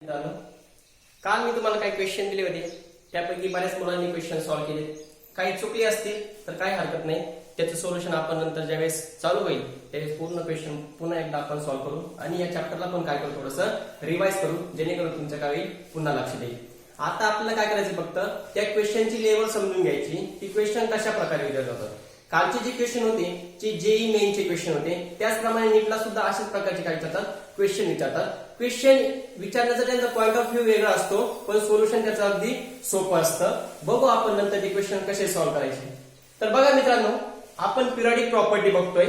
मित्रांनो, काल मी तुम्हाला काही क्वेश्चन दिले होते. त्यापैकी बऱ्याच मुलांनी क्वेश्चन सॉल्व्ह केले. काही चुकले असतील तर काही हरकत नाही, त्याचं सोल्युशन आपण नंतर ज्यावेळेस चालू होईल त्यावेळेस पूर्ण क्वेश्चन पुन्हा एकदा आपण सॉल्व्ह करू आणि या चॅप्टरला पण काय करू, थोडंसं रिवाइज करू, जेणेकरून तुमच्या काही पुन्हा लक्ष देईल. आता आपल्याला काय करायचं, फक्त त्या क्वेश्चनची लेवल समजून घ्यायची, ती क्वेश्चन कशा प्रकारे विचारलं जातं. कालचे जे क्वेश्चन होते जे जेई मेनचे क्वेश्चन होते, त्याचप्रमाणे नीटला सुद्धा अशाच प्रकारचे काय विचारतात, क्वेश्चन विचारतात. क्वेश्चन विचारण्याचा त्यांचा पॉईंट ऑफ व्ह्यू वेगळा असतो, पण सोल्युशन त्याचं अगदी सोपं असतं. बघू आपण नंतर ते क्वेश्चन कसे सॉल्व्ह करायचे. तर बघा मित्रांनो, आपण पिरियडिक प्रॉपर्टी बघतोय.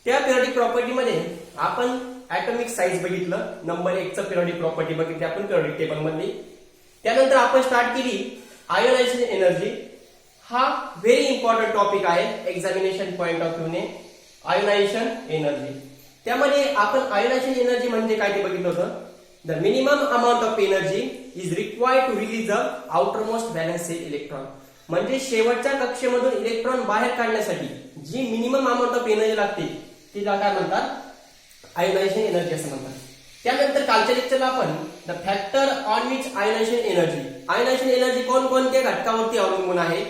त्या पिरियडिक प्रॉपर्टीमध्ये आपण ऍटॉमिक साईज बघितलं, नंबर 1 चं पिरियडिक प्रॉपर्टी बघितली आपण पिरियडिक टेबल मधली. त्यानंतर आपण स्टार्ट केली आयोनायझेशन एनर्जी. हा व्हेरी इम्पॉर्टंट टॉपिक आहे एक्झामिनेशन पॉइंट ऑफ व्ह्यूने, आयोनायझेशन एनर्जी. त्यामध्ये आपण आयोनायझेशन एनर्जी म्हणजे काय ते बघितलं होतं. The minimum amount of energy is required to release the outermost valence electron. म्हणजे शेवटच्या कक्षेमधून इलेक्ट्रॉन बाहेर काढण्यासाठी जी मिनिमम अमाऊंट ऑफ एनर्जी लागते तिला काय म्हणतात, आयोनायझेशन एनर्जी असं म्हणतात. त्यानंतर कालच्या लेक्चरला आपण the factor on which ionisation energy कोणकोणत्या घटकावरती अवलंबून आहे,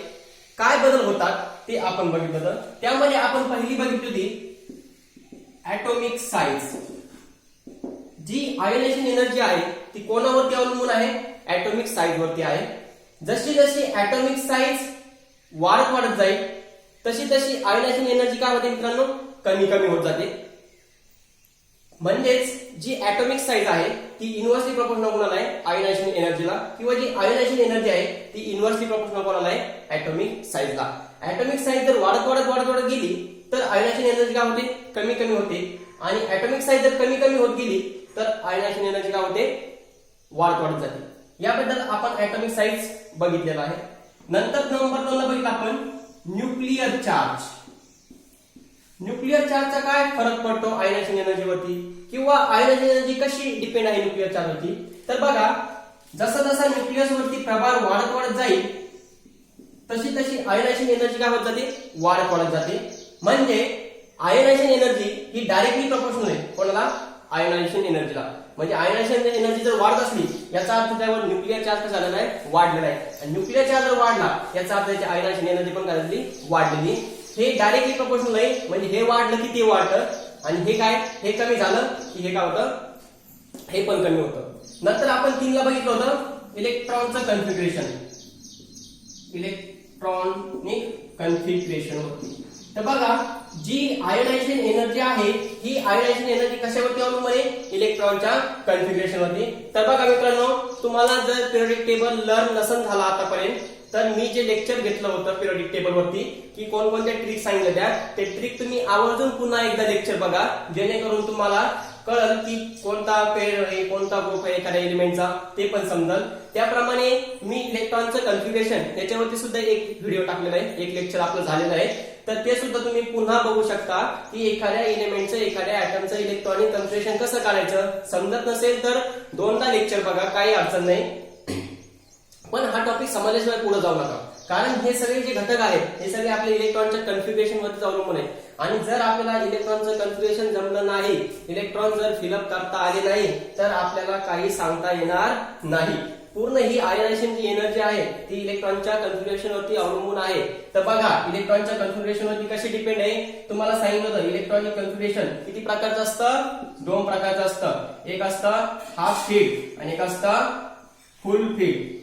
काय बदल होतात ते आपण बघितलं होतं. त्यामध्ये आपण पहिली बघितली होती ऍटॉमिक साईज. जी आयोनायझेशन एनर्जी आहे ती कोणावरती अवलंबून आहे, ऍटॉमिक साईज वरती आहे. जशी जशी ऍटॉमिक साईज वाढत जाईल तशी तशी आयोनायझेशन एनर्जी काय होते मित्रांनो, कमी कमी होत जाते. म्हणजेच जी ऍटॉमिक साईज आहे ती इन्व्हर्सली प्रोपोर्शनल कोणाला आहे, आयोनायझेशन एनर्जीला, किंवा जी आयोनायझेशन एनर्जी आहे ती इन्व्हर्सली प्रोपोर्शनल कोणाला आहे, ऍटॉमिक साईजला. ऍटॉमिक साईज जर वाढत गेली तर आयोनायझेशन एनर्जी काय होते, कमी कमी होते. आणि ऍटॉमिक साईज जर कमी कमी होत गेली तर आयोनायझेशन एनर्जी काय होते, वाढत जाते. याबद्दल आपण ऍटॉमिक साईज बघितलेला आहे. नंतर नंबर 2 ला बघितलं आपण न्यूक्लिअर चार्ज. न्यूक्लिअर चार्जचा काय फरक पडतो आयोनायझेशन एनर्जीवरती, किंवा आयोनायझेशन एनर्जी कशी डिपेंड आहे न्यूक्लिअर चार्जवरती. तर बघा, जसा जसा न्यूक्लियस वरती प्रभार वाढत जाईल तशी तशी आयोनायझेशन एनर्जी काय होत जाते, वाढत जाते. म्हणजे आयोनायझेशन एनर्जी ही डायरेक्टली प्रोपोर्शनल आहे कोणाला, आयोनायझेशन एनर्जीला. म्हणजे आयोनायझेशन एनर्जी जर वाढत असली याचा अर्थ त्यावर न्यूक्लिअर चार्ज कसा झालेला आहे, वाढलेला आहे. आणि न्यूक्लिअर चार्ज जर वाढला याचा अर्थ त्याची आयोनायझेशन एनर्जी पण काय झाली, वाढलेली. हे डायरेक्टली प्रोपोर्शनल आहे, म्हणजे हे वाढलं की ते वाढतं, आणि हे काय, हे कमी झालं की हे काय होतं, हे पण कमी होतं. नंतर आपण 3 ला बघितलं होतं इलेक्ट्रॉनचं कन्फिगरेशन, इलेक्ट्रॉनिक कन्फिगरेशन होती. तर बघा, जी आयोनायझेशन एनर्जी आहे ही आयोनायझेशन एनर्जी कशावरती अवलंबून आहे, इलेक्ट्रॉनच्या कन्फिगरेशन वरती. तर बघा मित्रांनो, तुम्हाला जर पिरियडिक टेबल लर्न नसेल झाला आतापर्यंत तर मी जे लेक्चर घेतलं होतं पिरियडिक टेबल वरती, की कोणकोणत्या ट्रिक सांगितल्या त्या, ते ट्रिक तुम्ही आवर्जून पुन्हा एकदा लेक्चर बघा, जेणेकरून तुम्हाला कळल की कोणता पेअर आहे, कोणता ग्रुप आहे एखाद्या एलिमेंटचा, ते पण समजेल. त्याप्रमाणे मी इलेक्ट्रॉनचं कन्फिगरेशन याच्यावरती सुद्धा एक व्हिडिओ टाकलेला आहे, एक लेक्चर आपलं झालेलं आहे. तर ते सुद्धा तुम्ही पुन्हा बघू शकता की एखाद्या एलिमेंटचं, एखाद्या ऍटमचं इलेक्ट्रॉनिक कन्फिगरेशन कसं काढायचं. समजत नसेल तर 2दा लेक्चर बघा, काही अडचण नाही. पण हा टॉपिक समजल्याशिवाय पुढे जाऊ नका, कारण हे सगळे जे घटक आहेत हे सगळे आपल्या इलेक्ट्रॉनच्या कन्फिगरेशन वरती अवलंबून आहे. आणि जर आपल्याला इलेक्ट्रॉनचं कन्फिगरेशन जमलं नाही, इलेक्ट्रॉन जर फिलअप करता आले नाही, तर आपल्याला काही सांगता येणार नाही. पूर्ण ही आयोनायझेशन जी एनर्जी आहे ती इलेक्ट्रॉनच्या कन्फिगरेशन वरती अवलंबून आहे. तर बघा, इलेक्ट्रॉनच्या कन्फिगरेशन वरती कशी डिपेंड आहे, तुम्हाला सांगितलं होतं इलेक्ट्रॉनिक कन्फिगरेशन किती प्रकारचं असतं, 2 प्रकारचं असतं. एक असतं हाफ फील्ड आणि एक असतं फुल फील्ड.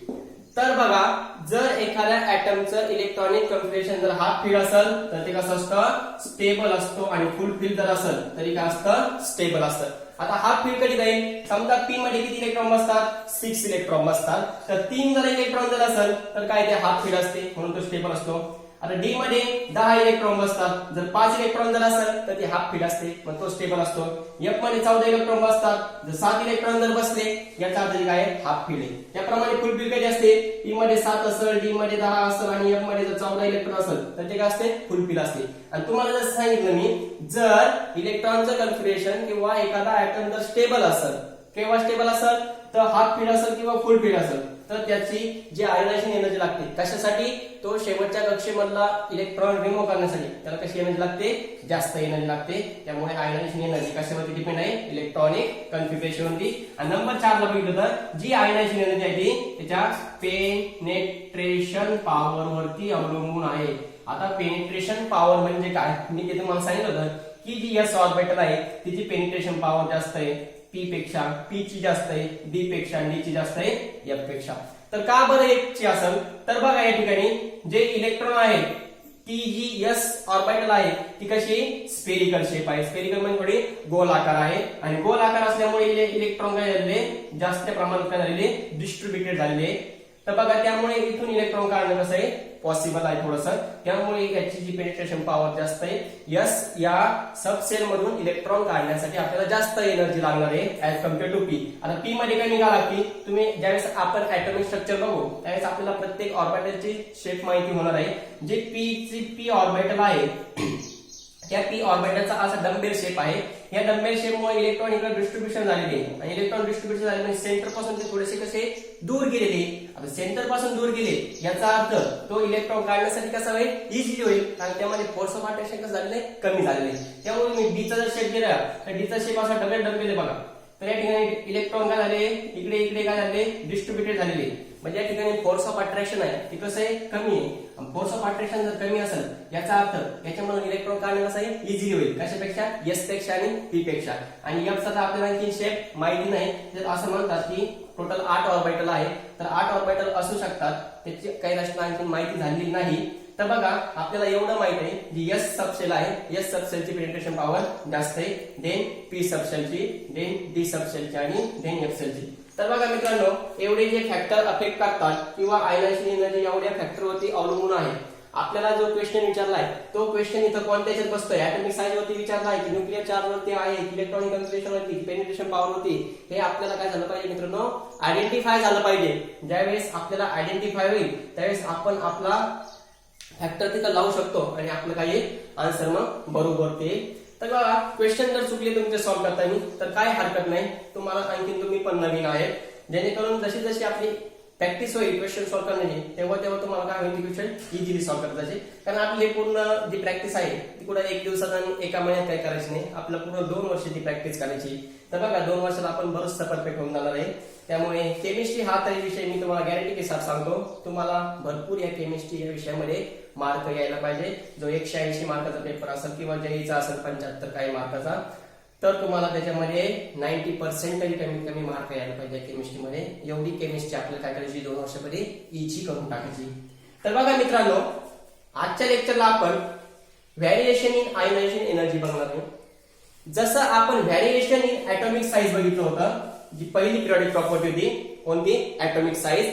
तर बघा, जर एखाद्या ऍटमचं इलेक्ट्रॉनिक कन्फिगरेशन जर हाफ फील्ड असेल तर ते कसं असतं, स्टेबल असतो, आणि फुल फील्ड जर असेल तरी काय असतं, स्टेबल असतं. आता हाफ फील्ड कधी जाईल, समजा पी मध्ये किती इलेक्ट्रॉन बसतात, 6 इलेक्ट्रॉन बसतात. तर 3 जर इलेक्ट्रॉन जर असेल तर काय ते हाफ फील्ड असते, म्हणून तो स्टेबल असतो. आता डी मध्ये 10 इलेक्ट्रॉन बसतात, जर 5 इलेक्ट्रॉन जर असेल तर ते हाफ फील्ड असते, मग तो स्टेबल असतो. एफ मध्ये 14 इलेक्ट्रॉन बसतात, जर 7 इलेक्ट्रॉन जर बसले याचा अर्थ काय आहे, हाफ फील्ड आहे. त्याप्रमाणे फुल फील्ड कधी असते, पी मध्ये 7 असेल, डी मध्ये 10 असेल आणि एफ मध्ये जर 14 इलेक्ट्रॉन असेल तर ते काय असते, फुल फील्ड असते. आणि तुम्हाला जर सांगितलं मी, जर इलेक्ट्रॉनचं कन्फिगरेशन किंवा एखादा ऍटम जर स्टेबल असेल, केव्हा स्टेबल असेल, तर हाफ फीड असेल किंवा फुल फीड असेल तर त्याची जी आयोनायझेशन एनर्जी लागते कशासाठी, तो शेवटच्या कक्षेमधला इलेक्ट्रॉन रिमूव्ह करण्यासाठी त्याला कशी एनर्जी लागते, जास्त एनर्जी लागते. त्यामुळे आयोनायझेशन एनर्जी कशावरती डिपेंड आहे, इलेक्ट्रॉनिक कॉन्फिगरेशनवरती. आणि नंबर 4 ला बघितलं तर जी आयोनायझेशन एनर्जी आहे ती त्याच्या पेनिट्रेशन पॉवर वरती अवलंबून आहे. आता पेनिट्रेशन पॉवर म्हणजे काय, मी ते तुम्हाला सांगितलं होतं की जी एस ऑर्बिटल आहे तिची पेनिट्रेशन पॉवर जास्त आहे पी पेक्षा, पी ची जास्त आहे डी पेक्षा, डी ची जास्त आहे एफ पेक्षा. तर का बरं एफ ची असेल, तर बघा या ठिकाणी जे इलेक्ट्रॉन आहे ती जी एस ऑर्बिटल आहे ती कशी स्फेरिकल शेप आहे. स्फेरिकल म्हणजे थोडी गोल आकार आहे आणि गोल आकार असल्यामुळे इलेक्ट्रॉन काय झालेले जास्त प्रमाणात काय झालेले डिस्ट्रीब्युटेड झालेले. तर बघा त्यामुळे इथून इलेक्ट्रॉन काढणं कसं आहे पॉसिबल आहे थोडंसं. त्यामुळे याची जी पेनिट्रेशन पॉवर जास्त आहे. यस या सबसेल मधून इलेक्ट्रॉन काढण्यासाठी आपल्याला जास्त एनर्जी लागणार आहे ऍज कम्पेअर टू पी. आता पी मध्ये काय निघाला की तुम्ही ज्यावेळेस आपण ऍटॉमिक स्ट्रक्चर बघू त्यावेळेस आपल्याला प्रत्येक ऑर्बिटलची शेप माहिती होणार आहे. जे पी ऑर्बिटल आहे त्या पी ऑर्बिटलचा असा डंबेल शेप आहे. या डंबेल शेपमुळे इलेक्ट्रॉन इकडे डिस्ट्रीब्युशन झालेले आणि इलेक्ट्रॉन डिस्ट्रीब्युशन झाले म्हणजे सेंटर पासून ते थोडेसे कसे दूर गेलेले. आता सेंटर पासून दूर गेले याचा अर्थ तो इलेक्ट्रॉन काढण्यासाठी कसा होईल, इझिली होईल, कारण त्यामध्ये फोर्स ऑफ अट्रॅक्शन कसं झालेलं आहे, कमी झालेलं आहे. त्यामुळे मी डीचा जर शेप दिला तर डीचा शेप असा डबल डंबेल आहे बघा. तर या ठिकाणी इलेक्ट्रॉन काय झाले इकडे इकडे काय झाले डिस्ट्रीब्युटेड झालेले. म्हणजे या ठिकाणी फोर्स ऑफ अट्रॅक्शन आहे ती कसं आहे कमी आहे. फोर्स ऑफ अट्रॅक्शन जर कमी असेल याचा अर्थ याच्यामधून इलेक्ट्रॉन काढणं कसं आहे इझिली होईल. कशापेक्षा, एस पेक्षा आणि पी पेक्षा. आणि एफ चा आपल्याला आणखी शेप माहिती नाही, तर असं म्हणतात की टोटल 8 ऑर्बिटल आहे. तर 8 ऑर्बिटल असू शकतात, त्याची काही राष्ट्र आणखी माहिती झालेली नाही. तर बघा आपल्याला एवढं माहित आहे जी एस सबसेल आहे, एस सबसेलची पेनिट्रेशन पॉवर जास्त आहे, देन पी सबसेलची, देन डी सबसेलची आणि देन एफ सेलची. तर बघा मित्रांनो एवढे जे फॅक्टर अफेक्ट करतात किंवा आयोनायझेशन एनर्जी एवढ्या फॅक्टरवरती अवलंबून आहे. आपल्याला जो क्वेश्चन विचारलाय तो क्वेश्चन इथं कोणत्या याच्यात बसतोय, ऍटॉमिक साईज वरती विचारलाय की न्यूक्लियर चार्ज वरती आहे, इलेक्ट्रॉनिक कॉन्फिगरेशन वरती, पेनिट्रेशन पॉवर वरती, हे आपल्याला काय झालं पाहिजे मित्रांनो आयडेंटिफाय झालं पाहिजे. ज्यावेळेस आपल्याला आयडेंटिफाय होईल त्यावेळेस आपण आपला फॅक्टर तिथं लावू शकतो आणि आपलं काही आन्सर मग बरोबर ते. तर बघा क्वेश्चन जर चुकले तुमचे सॉल्व्ह करताना तर काय हरकत नाही, तुम्हाला आणखी तुम्ही पण नवीन आहे, जेणेकरून जशी जशी आपली प्रॅक्टिस होईल क्वेश्चन सॉल्व्ह करण्याची तेव्हा तेव्हा तुम्हाला काय होईल क्वेश्चन इझिली सॉल्व्ह करता जाईल. कारण आपली पूर्ण जी प्रॅक्टिस आहे ती कुठे एक दिवसात आणि एका महिन्यात काय करायची नाही, आपलं पूर्ण 2 वर्षाची प्रॅक्टिस करायची. तर बघा 2 वर्षात आपण बरंच परफेक्ट होऊन जाणार आहे. त्यामुळे केमिस्ट्री हा तरी विषय मी तुम्हाला गॅरंटी के साथ सांगतो, तुम्हाला भरपूर या केमिस्ट्री या विषयामध्ये मार्क यायला पाहिजे. जो 180 मार्काचा पेपर असेल किंवा जेईचा असेल 75 काही मार्काचा, तर तुम्हाला त्याच्यामध्ये 90% तरी कमीत कमी मार्क यायला पाहिजे केमिस्ट्रीमध्ये. एवढी केमिस्ट्री आपल्याला काय करायची 2 वर्षामध्ये इझी करून टाकायची. तर बघा मित्रांनो आजच्या लेक्चरला आपण व्हॅरिएशन इन आयोनायझेशन एनर्जी बघणार आहोत. जसं आपण व्हॅरिएशन इन ऍटॉमिक साईज बघितलं होतं, जी पहिली पिरियडिक प्रॉपर्टी होती कोणती ऍटॉमिक साईज,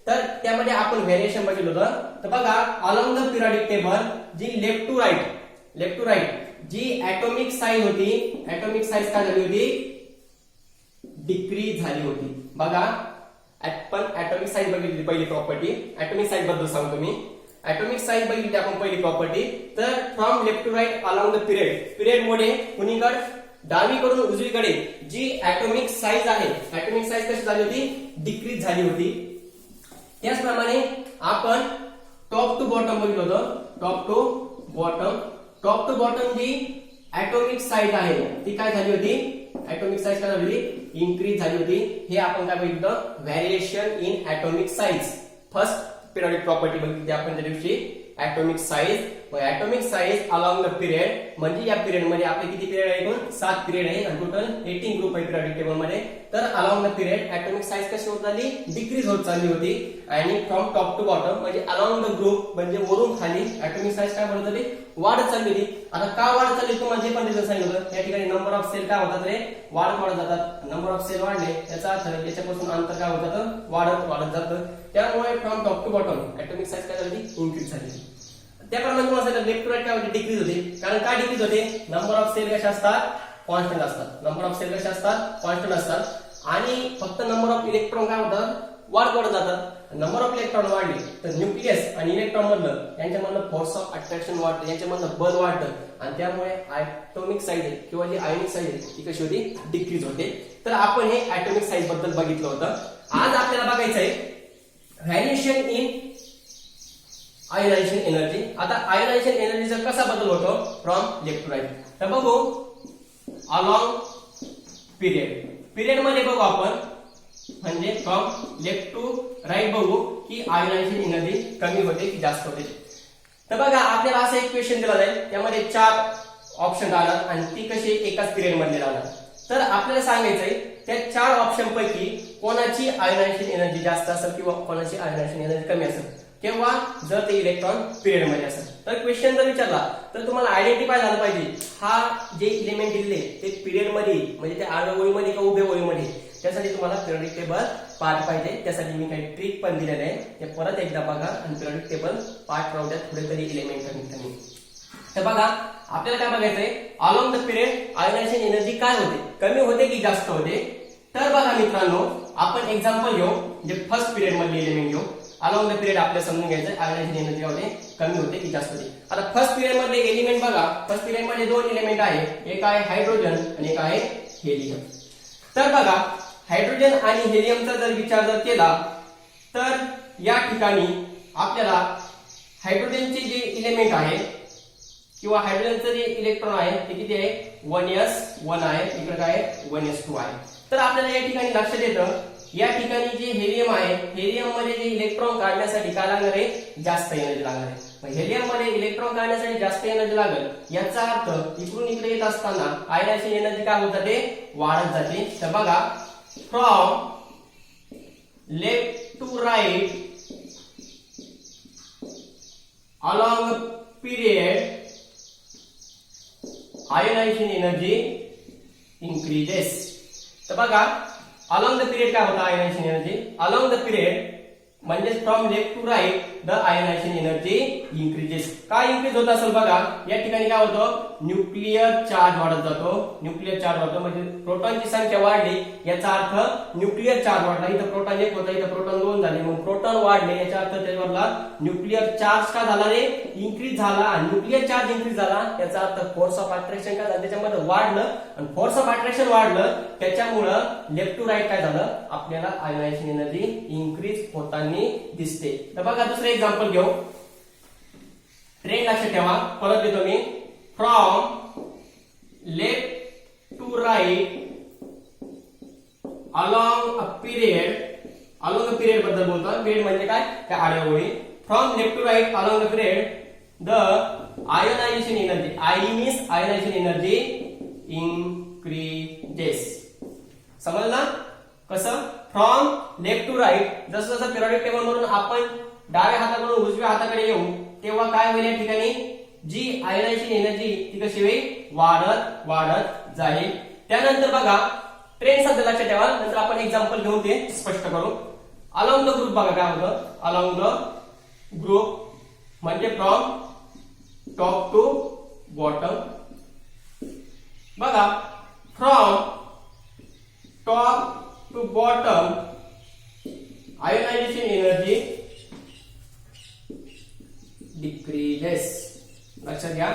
तर त्यामध्ये आपण व्हॅरिएशन बघितलं होतं. तर बघा अलॉंग द पिरियडिक टेबल जी लेफ्ट टू राईट जी ऍटॉमिक साईज होती, ऍटॉमिक साईज काय झाली होती डिक्रीज झाली होती. बघा आपण ऍटॉमिक साईज बघितली पहिली प्रॉपर्टी, ऍटॉमिक साईज बद्दल सांगतो मी. ऍटॉमिक साईज बघितली आपण पहिली प्रॉपर्टी, तर from left to right along the period मध्ये कुणीकडे डावीकडून उजवीकडे जी ऍटॉमिक साईज आहे, ऍटॉमिक साईज कशी झाली होती डिक्रीज झाली होती. त्याचप्रमाणे आपण टॉप टू बॉटम बघितलं होतं, टॉप टू बॉटम जी ऍटॉमिक साईज आहे ती काय झाली होती, ऍटॉमिक साईज काय झाली होती इन्क्रीज झाली होती. हे आपण काय बघितलं variation in atomic size. First periodic property बघितली आपण त्या दिवशी atomic size. Atomic size along the period म्हणजे या पिरियड मध्ये आपले किती पिरियड आहे, एकूण 7 पिरियड आहे आणि टोटल 18 ग्रुप आहे पिरियडिक टेबल मध्ये. तर along the period atomic size कशी होत चालली डिक्रीज होत चालली होती. आणि फ्रॉम टॉप टू बॉटम म्हणजे अलॉंग द ग्रुप म्हणजे वरून खाली ऍटॉमिक साईज काय बनत चालली वाढत चालली होती. आता का वाढत चालली तुम्हाला जे पण रिझन सांगितलं होतं, या ठिकाणी नंबर ऑफ सेल काय होतात रे वाढत जातात. नंबर ऑफ सेल वाढले याचा अर्थ त्याच्यापासून अंतर काय होत जातं वाढत जातं. त्यामुळे from top to bottom atomic size काय झाली इन्क्रीज झाली. त्याप्रमाणे तुम्हाला लेफ्ट टू राईट काय होते डिक्रीज होते. कारण का डिक्रीज होते, नंबर ऑफ सेल कशा असतात कॉन्स्टंट असतात, नंबर ऑफ सेल कशा असतात कॉन्स्टंट असतात आणि फक्त नंबर ऑफ इलेक्ट्रॉन काय होतात वाढत जातात. नंबर ऑफ इलेक्ट्रॉन वाढले तर न्यूक्लियस आणि इलेक्ट्रॉन मधलं यांच्यामधलं फोर्स ऑफ अट्रॅक्शन वाढतं, यांच्यामधलं बल वाढतं आणि त्यामुळे ॲटॉमिक साईज आहे किंवा जी आयोनिक साईज आहे ती कशी होती, डिक्रीज होते. तर आपण हे ॲटॉमिक साईज बद्दल बघितलं होतं. आज आपल्याला बघायचं आहे व्हॅरिएशन इन आयोनायझेशन एनर्जी. आता आयोनायझेशन एनर्जीचा कसा बदल होतो फ्रॉम लेफ्ट टू राईट. तर बघू अलॉंग पिरियड मध्ये बघू आपण, म्हणजे फ्रॉम लेफ्ट टू राईट बघू की आयोनायझेशन एनर्जी कमी होते की जास्त होते. तर बघा आपल्याला असं एक क्वेश्चन दिला जाईल, त्यामध्ये 4 ऑप्शन राहणार आणि ती कशी एकाच पिरियड मध्ये राहणार. तर आपल्याला सांगायचंय त्या 4 ऑप्शन पैकी कोणाची आयोनायझेशन एनर्जी जास्त असेल किंवा कोणाची आयोनायझेशन एनर्जी कमी असेल, किंवा जर ते इलेक्ट्रॉन पिरियड मध्ये असेल. तर क्वेश्चन जर विचारला तर तुम्हाला आयडेंटिफाय झालं पाहिजे हा जे इलिमेंट दिले ते पिरियड मध्ये म्हणजे ते आडव्या ओळीमध्ये का उभ्या ओळीमध्ये, त्यासाठी तुम्हाला पिरियडिक टेबल पार्ट पाहिजे. त्यासाठी मी काही ट्रिक पण दिलेले आहे, ते परत एकदा बघा आणि पिरियडिक टेबल पार्ट राहू द्या थोडे तरी इलिमेंट कमी. तर बघा आपल्याला काय बघायचंय, along the period ionisation energy काय होते, कमी होते की जास्त होते. तर बघा मित्रांनो आपण एक्झाम्पल घेऊ, जे फर्स्ट पिरियड मधले एलिमेंट घेऊ. अलॉंग द पिरियड आपल्याला समजून घ्यायचं आयोनायझेशन एनर्जी होते कमी होते की जास्त होते. आता फर्स्ट पिरियड मधले एलिमेंट बघा, फर्स्ट पिरियड मध्ये 2 एलिमेंट आहे, एक आहे हायड्रोजन आणि एक आहे हेलियम. तर बघा हायड्रोजन आणि हेलियमचा जर विचार जर केला तर या ठिकाणी आपल्याला हायड्रोजनचे जे इलेमेंट आहे किंवा हायड्रोजनचं जे इलेक्ट्रॉन आहे ते किती आहे, 1s1 आहे, इकडे काय आहे 1s2 आहे. तर आपल्याला या ठिकाणी लक्षात येतं या ठिकाणी जे हेलियम आहे, हेलियम मध्ये जे इलेक्ट्रॉन काढण्यासाठी काय लागणार आहे, जास्त एनर्जी लागणार आहे. हेलियम मध्ये इलेक्ट्रॉन काढण्यासाठी जास्त एनर्जी लागेल, याचा अर्थ इकडून इकडे येत असताना आयोनायझेशन एनर्जी काय होत जाते, वाढत जाते. तर बघा from left to right along period ionisation energy increases. तर बघा अलॉंग द पिरियड काय होता ionization energy, along the period म्हणजे from left to right the ionisation energy increases. काय इन्क्रीज होत असेल बघा, या ठिकाणी काय होतं, न्यूक्लिअर चार्ज वाढत जातो, न्यूक्लिअर चार्ज वाढतो म्हणजे प्रोटॉनची संख्या वाढली याचा अर्थ न्यूक्लिअर चार्ज वाढला. इथं प्रोटॉन 1 होता, इथं प्रोटॉन 2 झाले, मग प्रोटॉन वाढले याचा अर्थ त्याच्यावरला न्यूक्लिअर चार्ज का झाला रे, इन्क्रीज झाला. आणि न्यूक्लिअर चार्ज इन्क्रीज झाला याचा अर्थ फोर्स ऑफ अट्रॅक्शन काय झालं, त्याच्यामध्ये वाढलं आणि फोर्स ऑफ अट्रॅक्शन वाढलं त्याच्यामुळं लेफ्ट टू राईट काय झालं, आपल्याला आयोनायझेशन एनर्जी इन्क्रीज होताना दिसते. तर बघा दुसरं एक्झाम्पल घेऊ, ट्रेन लक्षात ठेवा, परत देतो मी. From left to right along a period, along a period बद्दल बोलतो, पिरियड म्हणजे काय, त्या आडव्या ओळी. From left to right along the period the ionisation energy, I means ionization energy increases. समजलं कसं, फ्रॉम लेफ्ट टू राईट जसं जसं पिरियडिक टेबल मधून आपण डाव्या हाताकडून उजव्या हाताकडे येऊ तेव्हा काय होईल, या ठिकाणी जी आयोनायझेशन एनर्जी ती कशी होईल, वाढत वाढत जाईल. त्यानंतर बघा ट्रेन शब्द लक्षात ठेवा, नंतर आपण एक्झाम्पल घेऊन ते स्पष्ट करू. अलॉंग द ग्रुप बघा काय होतं, अलॉंग द ग्रुप म्हणजे फ्रॉम टॉप टू बॉटम. बघा from top to bottom ionisation energy decreases. लक्षात घ्या,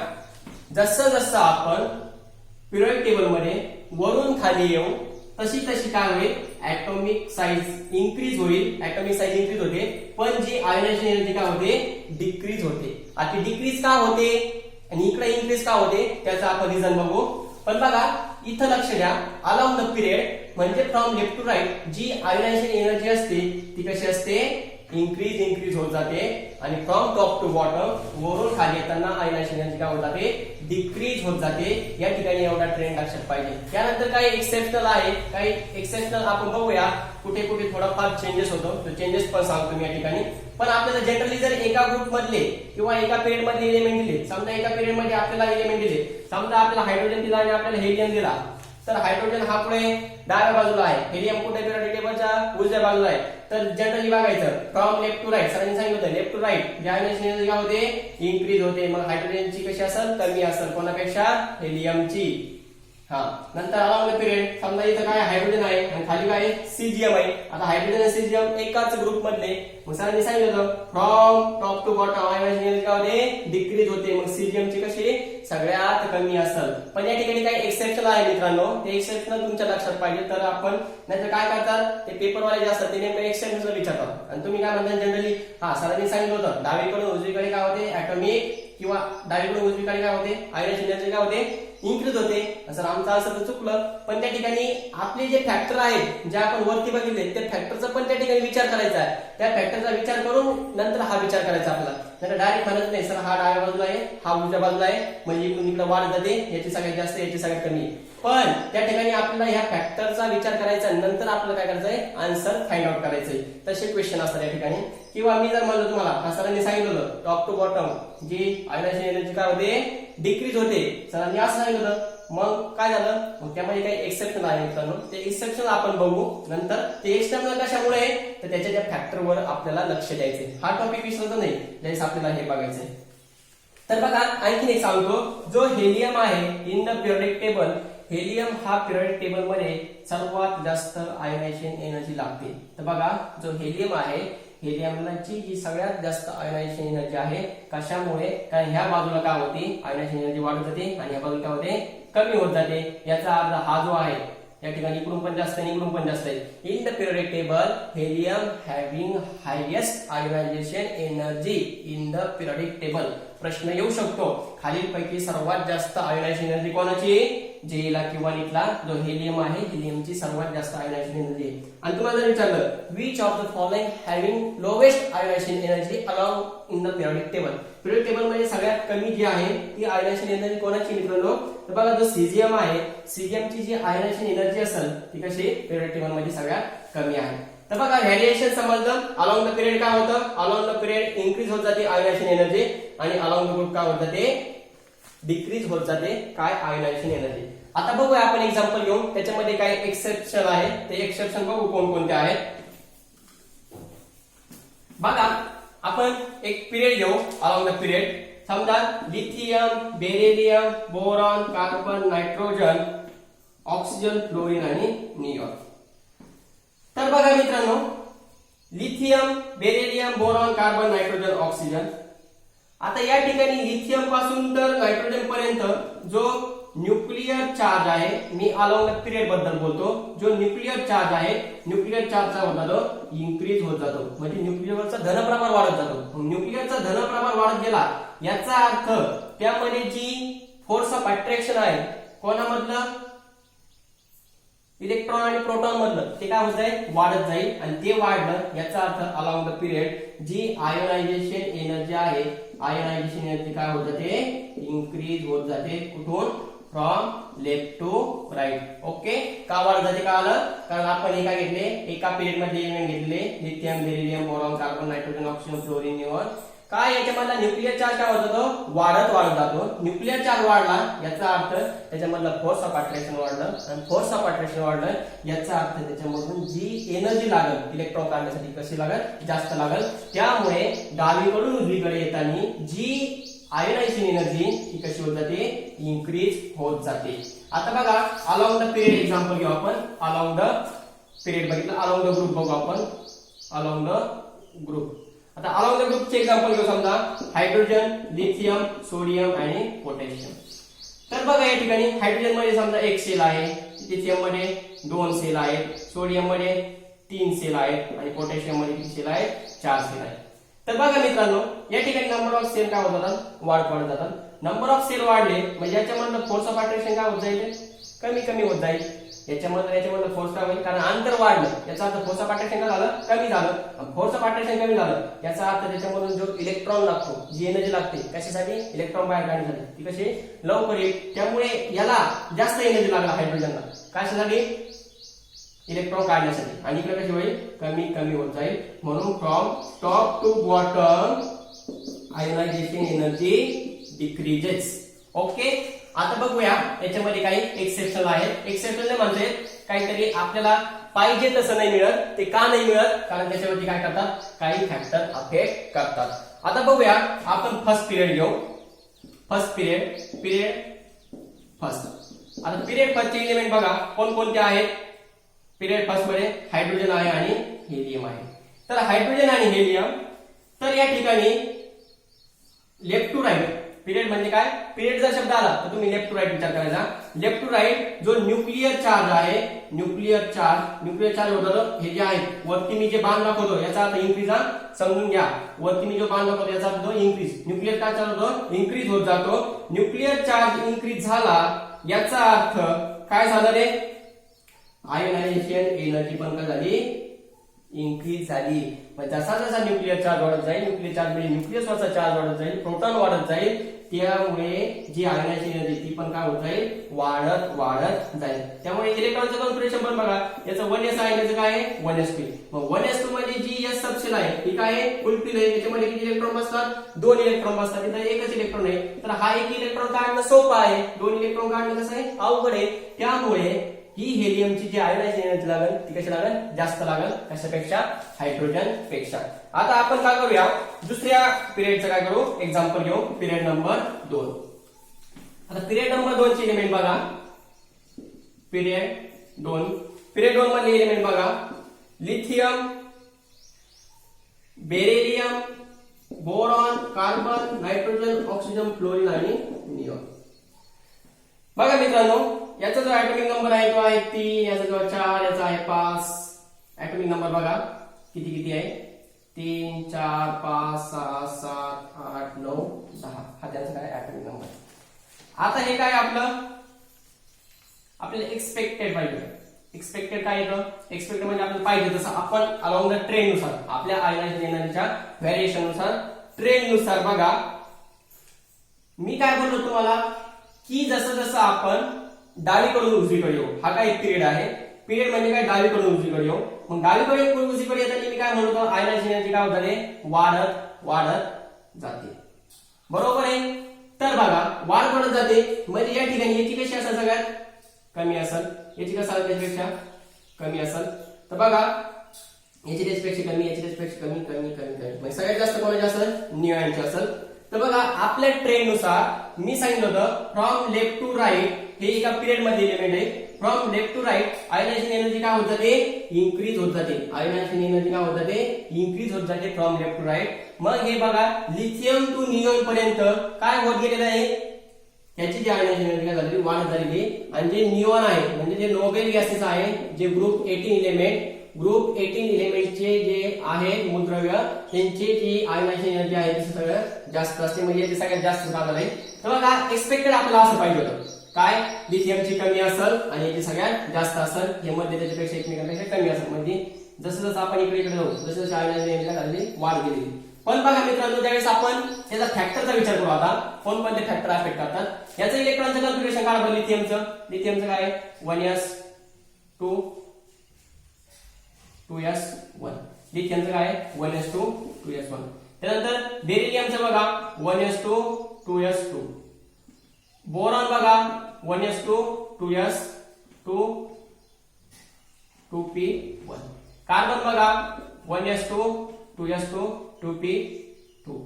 जसं जसं आपण पिरियडिक टेबल मध्ये वरून खाली येऊ तशी तशी काय होईल, ऍटॉमिक साईज इन्क्रीज होईल, ऍटॉमिक साईज इन्क्रीज होते, पण जी आयोनायझेशन एनर्जी काय होते, डिक्रीज होते. आता डिक्रीज का होते आणि इकडे इन्क्रीज का होते त्याचा आपण रिझन बघू. पण बघा इथं लक्ष द्या, अलॉंग द पिरियड म्हणजे फ्रॉम लेफ्ट टू राईट जी आयोनायझेशन एनर्जी असते ती कशी असते, इन्क्रीज होत जाते. आणि फ्रॉम टॉप टू बॉटम वरून खाली येताना आयोनायझेशन एनर्जी काय होत जाते, डिक्रीज होत जाते. या ठिकाणी एवढा ट्रेंड लक्षात पाहिजे. त्यानंतर काही एक्सेप्शनल आहे, काही एक्सेप्शनल आपण बघूया कुठे कुठे थोडाफार चेंजेस होतो, तो चेंजेस पण सांगतो मी या ठिकाणी. पण आपल्याला जनरली जर एका ग्रुप मधले किंवा एका पिरियड मधले एलिमेंट दिले, समजा एका पिरियड मध्ये आपल्याला एलिमेंट दिले, समजा आपल्याला हायड्रोजन दिला आणि आपल्याला हेलियम दिला, तर हायड्रोजन हा पुढे डाव्या बाजूला आहे, हेलियम कुठे पिरियडिक टेबलच्या उजव्या बाजूला आहे. तर जनरली बघायचं फ्रॉम लेफ्ट टू राईट, सरांनी सांगितलं होतं लेफ्ट टू राईट जे आयोनायझेशन एनर्जी काय होते, इन्क्रीज होते. मग हायड्रोजनची कशी असेल, कमी असेल कोणापेक्षा, हेलियमची. हा नंतर अलॉंग द पिरियड समजा इथं काय हायड्रोजन आहे आणि खाली काय सीजीएम आहे. आता हायड्रोजन आणि सीजीएम एकाच ग्रुप मधले, मग सरांनी सांगितलं होतं from top to bottom ionisation energy काय होते डिक्रीज होते. मग सीजीएम ची कशी सगळ्यात कमी असेल. पण या ठिकाणी काही एक्सेप्शन आहे मित्रांनो, ते एक्सेप्शन तुमच्या लक्षात पाहिजे. तर आपण नाहीतर काय करतात ते पेपरवाले जे असतात ते नेमकं एक्सेप्शन विचारतात आणि तुम्ही काय म्हणता जनरली हा सरांनी सांगितलं होतं डावीकडून उजवीकडे काय होते ऍटॉमिक किंवा डावीकडून उजवीकडे काय होते आयोनायझेशन एनर्जी काय होते इन्क्रीज होते. असं आमचं असं तर चुकलं. पण त्या ठिकाणी आपले जे फॅक्टर आहेत जे आपण वरती बघितले त्या फॅक्टरचा पण त्या ठिकाणी विचार करायचा आहे. त्या फॅक्टरचा विचार करून नंतर हा विचार करायचा आपल्याला. नंतर डायरेक्ट म्हणत नाही सर हा डाव्या बाजूला आहे हा उजव्या बाजूला आहे म्हणजे इकडून इकडे वाढ जाते, याची सगळ्यात जास्त याची सगळ्यात कमी. पण त्या ठिकाणी आपल्याला ह्या फॅक्टरचा विचार करायचा नंतर आपल्याला काय करायचंय आन्सर फाइंड आउट करायचंय. तसे क्वेश्चन असतात या ठिकाणी. किंवा मी जर म्हणलं तुम्हाला सरांनी सांगितलं होतं टॉप टू बॉटम जी आयोनायझेशन एनर्जी काय होते डिक्रीज होते. सरांनी असं सांगितलं होतं. मग काय झालं मग त्यामध्ये काही एक्सेप्शन आहे मित्रांनो, ते एक्सेप्शन आपण बघू नंतर. ते एक्सेप्शन कशामुळे तर त्याच्या त्या फॅक्टरवर आपल्याला लक्ष द्यायचे. हा टॉपिक विसरतो नाही ज्यावेळेस आपल्याला हे बघायचंय. तर बघा आणखीन एक सांगतो, जो हेलियम आहे in the periodic table, helium हा पिरियोडिक टेबल मध्ये सर्वात जास्त आयोनायझेशन एनर्जी लागते. तर बघा जो हेलियम आहे हेलियमची जी सगळ्यात जास्त आयोनायझेशन एनर्जी आहे कशामुळे, कारण ह्या बाजूला काय होते आयोनायझेशन एनर्जी वाढत जाते आणि ह्या बाजूला काय होते कमी होत जाते. याचा अर्थ हा जो आहे या ठिकाणी इकडून पण जास्त आणि इकडून पण जास्त आहे. In the periodic table helium having highest ionisation energy in the periodic table. प्रश्न येऊ शकतो खालीलपैकी सर्वात जास्त आयोनायझेशन एनर्जी कोणाची, जेला किंवा नीटला जो हेलियम आहे हेलियमची सर्वात जास्त आयोनायझेशन एनर्जी आहे. आणि तुम्हाला जर विचारलं which of the following having lowest ionisation energy along in the periodic table, periodic table मध्ये सगळ्यात कमी जी आहे ती आयोनायझेशन एनर्जी कोणाची मित्रांनो. तर बघा जो सीजीएम आहे सीजीएम ची जी आयोनायझेशन एनर्जी असेल ती कशी पिरियोडिक टेबल मध्ये सगळ्यात कमी आहे. तर बघा व्हॅरिएशन समजलं. अलॉंग द पिरियड काय होतं, अलॉंग द पिरियड इन्क्रीज होत जाते आयोनायझेशन एनर्जी आणि अलॉंग द ग्रुप काय होत जाते डिक्रीज होत जाते काय आयोनायझेशन एनर्जी. आता बघूया आपण एक्झाम्पल घेऊन त्याच्यामध्ये काय एक्सेप्शन आहे ते एक्सेप्शन बघू कोणकोणते आहेत. बघा आपण एक पिरियड घेऊ अलॉंग द पिरियड. समजा lithium beryllium boron carbon nitrogen oxygen fluorine आणि निऑन. तर बघा मित्रांनो lithium beryllium boron carbon nitrogen oxygen. आता या ठिकाणी लिथियम पासून तर नायट्रोजन पर्यंत जो न्यूक्लियर चार्ज आहे, मी अलॉंग द पिरियड बद्दल बोलतो, जो न्यूक्लियर चार्ज आहे न्यूक्लियर चार्जचा होता तो इन्क्रीज होत जातो म्हणजे न्यूक्लियरचा धनप्रमाण वाढत जातो. न्यूक्लियरचा धनप्रमाण वाढत गेला याचा अर्थ त्यामध्ये जी फोर्स ऑफ अट्रॅक्शन आहे कोणामधलं इलेक्ट्रॉन आणि प्रोटॉन मधलं ते काय होत जाईल वाढत जाईल आणि ते वाढलं याचा अर्थ अलॉंग द पिरियड जी आयोनायझेशन एनर्जी आहे आयोनायझेशन एनर्जी काय होत जाते इन्क्रीज होत जाते. कुठून from left to right. Okay का वाढत जाते का आलं कारण आपण एका घेतले एका पिरियड मध्ये एलिमेंट घेतले lithium beryllium boron carbon nitrogen oxygen fluorine neon. काय याच्यामधला न्यूक्लियर चार्ज काय होत जातो वाढत जातो. न्यूक्लियर चार्ज वाढला याचा अर्थ त्याच्यामधला फोर्स ऑफ अट्रॅक्शन वाढलं आणि फोर्स ऑफ अट्रॅक्शन वाढलं याचा अर्थ त्याच्यामधून जी एनर्जी लागल इलेक्ट्रॉन काढण्यासाठी कशी लागल जास्त लागल. त्यामुळे डावीकडून उजवीकडे येताना जी आयोनायझेशन एनर्जी ही कशी होत जाते इन्क्रीज होत जाते. आता बघा अलॉंग द पिरियड एक्झाम्पल घेऊ आपण. अलॉंग द पिरियड बघितलं, अलॉंग द ग्रुप बघू आपण. अलॉंग द ग्रुप आता अलॉंग द ग्रुपचे एक्झाम्पल घेऊ. समजा हायड्रोजन लिथियम सोडियम आणि पोटॅशियम. तर बघा या ठिकाणी हायड्रोजन मध्ये समजा एक सेल आहे, लिथियम मध्ये 2 सेल आहेत, सोडियम मध्ये 3 सेल आहेत आणि पोटॅशियम मध्ये किती सेल आहेत 4 सेल आहेत. तर बघा मित्रांनो या ठिकाणी नंबर ऑफ सेल काय होत जातात वाढत जातात. नंबर ऑफ सेल वाढले म्हणजे याच्यामधलं फोर्स ऑफ अट्रॅक्शन काय होत जाईल कमी होत जाईल. याच्यामधलं फोर्स काय होईल कारण अंतर वाढलं याचा अर्थ फोर्स ऑफ अट्रॅक्शन काय झालं कमी झालं. फोर्स ऑफ अट्रॅक्शन कमी झालं याचा अर्थ त्याच्यामधून जो इलेक्ट्रॉन लागतो जी एनर्जी लागते कशासाठी इलेक्ट्रॉन बाहेर काढण्यासाठी ती कशी लवकर येईल. त्यामुळे याला जास्त एनर्जी लागला हायड्रोजनला कशासाठी इलेक्ट्रॉन काढण्यासाठी आणि इकडे कशी होईल कमी होत जाईल. म्हणून from top to bottom ionisation energy decreases. Okay आता बघूया याच्यामध्ये काही एक्सेप्शन आहेत. एक्सेप्शन म्हणजे काहीतरी आपल्याला पाहिजे तसं नाही मिळत. ते का नाही मिळत कारण त्याच्यावरती काय करतात काही फॅक्टर अफेक्ट करतात. आता बघूया आपण फर्स्ट पिरियड घेऊ. फर्स्ट पिरियड फर्स्ट आता पिरियड फर्स्टचे एलिमेंट बघा कोणकोणते आहेत. पिरियड फर्स्ट मध्ये हायड्रोजन आहे आणि हेलियम आहे. तर हायड्रोजन आणि हेलियम, तर या ठिकाणी लेफ्ट टू राईट पिरियड म्हणजे काय, पिरियड जर शब्द आला तर तुम्ही लेफ्ट टू राईट विचार करायचा. लेफ्ट टू राईट जो न्यूक्लिअर चार्ज आहे, न्यूक्लिअर चार्ज होतं हे जे आहे वरती मी जे बाण दाखवतो याचा अर्थ इन्क्रीज हा समजून घ्या. वरती मी जो बाण दाखवतो याचा अर्थ इन्क्रीज, न्यूक्लिअर चार्ज होतो इन्क्रीज होत जातो. न्यूक्लिअर चार्ज इन्क्रीज झाला याचा अर्थ काय झालं रे, आयोनायझेशन एनर्जी पण काय झाली, इन्क्रीज झाली. जसा जसा न्यूक्लिअर चार्ज वाढत जाईल, न्यूक्लिअर चार्ज म्हणजे न्यूक्लियसवरचा चार्ज वाढत जाईल, प्रोटॉन वाढत जाईल, त्यामुळे जी आयोनायझेशन एनर्जी ती पण काय होत जाईल, वाढत जाईल. त्यामुळे इलेक्ट्रॉनचं कॉन्फिगरेशन पण बघा, याचं 1s आहे, याचं काय आहे 1s2. मग 1s2 मध्ये जी s सबशेल आहे ती काय आहे, फुलफिल आहे. त्याच्यामध्ये किती इलेक्ट्रॉन बसतात, 2 इलेक्ट्रॉन बसतात. इथं एकच इलेक्ट्रॉन आहे, तर हा एक इलेक्ट्रॉन काढणं सोपं आहे, 2 इलेक्ट्रॉन काढणं कसं आहे, अवघड आहे. त्यामुळे ही हेलियमची जी आयोनायझेशन एनर्जी लागेल ती कशी लागेल, जास्त लागेल. कशापेक्षा, हायड्रोजन पेक्षा. आता आपण काय करूया, दुसऱ्या पिरियडचं काय करू, एक्झाम्पल घेऊ. Period number 2. आता पिरियड नंबर 2 चे एलिमेंट बघा. पिरियड 2 मधले एलिमेंट बघा, lithium, beryllium, boron, carbon, nitrogen, oxygen, fluorine आणि निऑन. बघा मित्रांनो, याचा जो ऍटॉमिक नंबर आहे तो आहे 3, याचा जो 4, याचा आहे 5. ऍटॉमिक नंबर बघा किती आहे, 3, 4, 5, 6, 7, 8, 9, 10. हा त्याचा काय ऍटॉमिक नंबर. आता हे काय आपल्याला एक्सपेक्टेड पाहिजे. एक्सपेक्टेड काय येतं, एक्सपेक्टेड म्हणजे आपल्याला पाहिजे तसं आपण अलॉंग द ट्रेंड नुसार, आपल्या आयोनायझेशन एनर्जीच्या व्हेरिएशन नुसार, ट्रेंड नुसार बघा. मी काय बोललो तुम्हाला की जसं जसं आपण डावीकडून उजवीकडे येऊ, हा काय एक पिरियड आहे. पिरियड म्हणजे काय, डावीकडून उजवीकडे येऊ. मग डावीकडे उजवीकडे येताना मी काय म्हणतो, आयोनायझेशन एनर्जी काय होते, वाढत जाते. बरोबर आहे. तर बघा वाढत जाते म्हणजे या ठिकाणी याची कशी असेल, सगळ्यात कमी असेल. याची कसं असेल, त्याच्यापेक्षा कमी असेल. तर बघा याची त्याच्यापेक्षा कमी, याची त्याच्यापेक्षा कमी कमी कमी कमी, म्हणजे सगळ्यात जास्त कोणाची असेल, निऑनची असेल. तर बघा आपल्या ट्रेंड नुसार मी सांगितलं होतं फ्रॉम लेफ्ट टू राईट हे एका पिरियड मध्ये एलिमेंट आहे. From left to right ionisation energy काय होत जाते, इन्क्रीज होत जाते. आयोनायझेशन एनर्जी काय होत जाते, इन्क्रीज होत जाते फ्रॉम लेफ्ट टू राईट. मग हे बघा लिथियम टू निऑन पर्यंत काय होत गेलेलं आहे, याची जी आयोनायझेशन एनर्जी काय झालेली, वाढत झालेली. आणि जे निऑन आहे म्हणजे जे नोबेल गॅसेस आहे, जे ग्रुप 18 इलेमेंट, ग्रुप 18 इलेमेंटचे जे आहे मूलद्रव्य, त्यांची जी आयोनायझेशन एनर्जी आहे ती सगळं जास्त असते, म्हणजे ते सगळ्यात जास्त जाणार आहे. तर बघा एक्सपेक्टेड आपल्याला असं पाहिजे होतं काय, लिथियमची कमी असेल आणि याची सगळ्यात जास्त असेल, हे मध्ये त्याच्यापेक्षा एकमेकांपेक्षा कमी असेल. म्हणजे जसं जसं आपण इकडे जाऊ जसं जसं आयोनायझेशन एनर्जी झालेली वाढ गेलेली. पण बघा मित्रांनो, ज्यावेळेस आपण त्याचा फॅक्टरचा विचार करू, आता कोणकोणते फॅक्टर अफेक्ट करतात. याचं इलेक्ट्रॉनचं कॉन्फिगरेशन काय बघा, लिथियमचं काय 1s2 2s1. लिथियमचं काय 1s2 2s1. त्यानंतर बेरिलियमचं बघा 1s2 2s2. बोरॉन बघा 1s2 2s2 2p1. कार्बन बघा 1s2 2s2 2p2.